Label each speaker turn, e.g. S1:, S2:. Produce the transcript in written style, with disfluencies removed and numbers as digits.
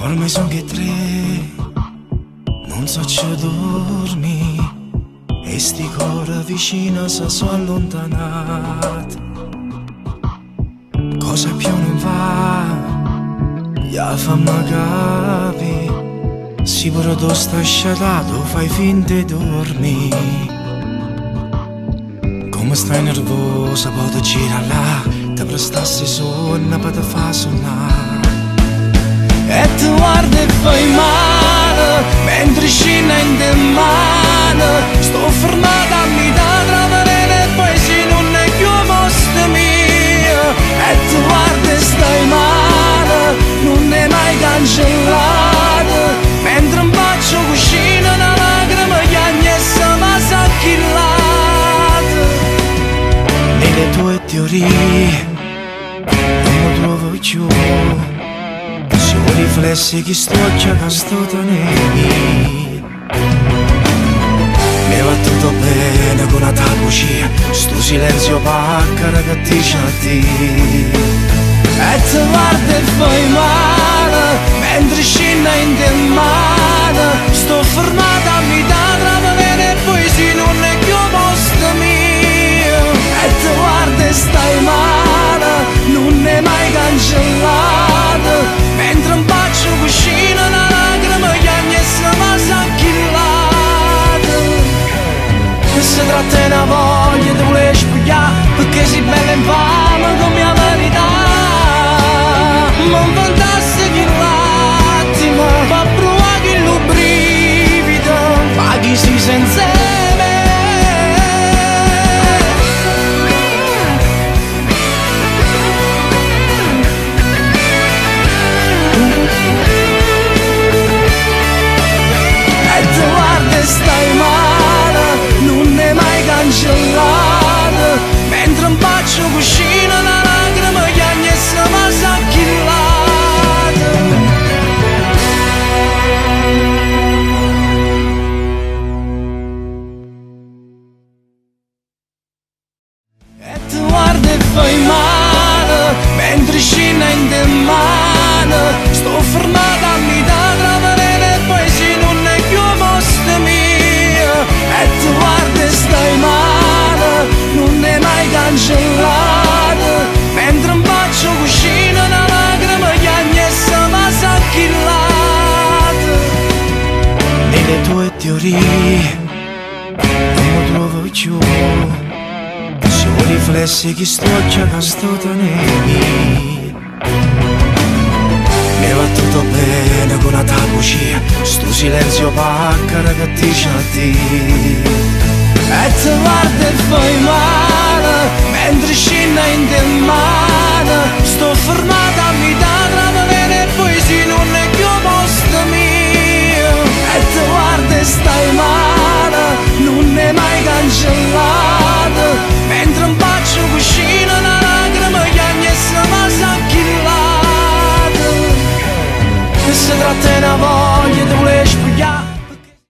S1: Ormai son che tre, non so se dormi, e sti cuore vicino si sono allontanati. Cosa più non va, ya fammi capire, si pure tu stai sciatato, fai finta di dormire. Come stai nervosa, poi ti gira là, ti prestassi sonno per te fa sonnare. E ti guardi e fai male, mentre scina in te mano. Sto fermata a metà tra veleno e poi se non è più posto mio. E ti guardi e stai male, non è mai cancellato. Mentre un bacio cucina una lacrima che agnessa ma sa chillata. Nelle tue teorie non mi trovo più, sono riflessi che sto che sto tenendo. Mi va tutto bene con una tabucia, sto silenzio paccara che dice a te. E ti guardi e fai male, mentre scina in te mano. Sto fermata a metà tra veleno e poi se non è più posto mio. E ti guardi e stai male, non è mai cancellato. Mentre un bacio cucina una lacrima che agnessa ma sa chillata. E se tratta di una voglia ti vuole spogliare, perché sei bella infame come la verità. Ma un fantastico l'attimo fa provare che lo brivido, fa chi si senza stai male, non è mai cancellato. Mentre un bacio cucina una lacrima che agnessa ma sa chillata. E ti guardi e fai male, mentre scina in te mano. Sto fermata a metà tra veleno e poi se non è più posto mio. E ti guardi e stai male, non è mai cancellato. Mentre un bacio cucina una lacrima che agnessa ma sa chillata. Nelle tue teorie non mi trovo più, sono riflessi che sto che sto tenendo. Mi va tutto bene con una tabucia, sto silenzio paccara che dice a te. E ti guardi e fai male, mentre scina in te mano. Sto fermata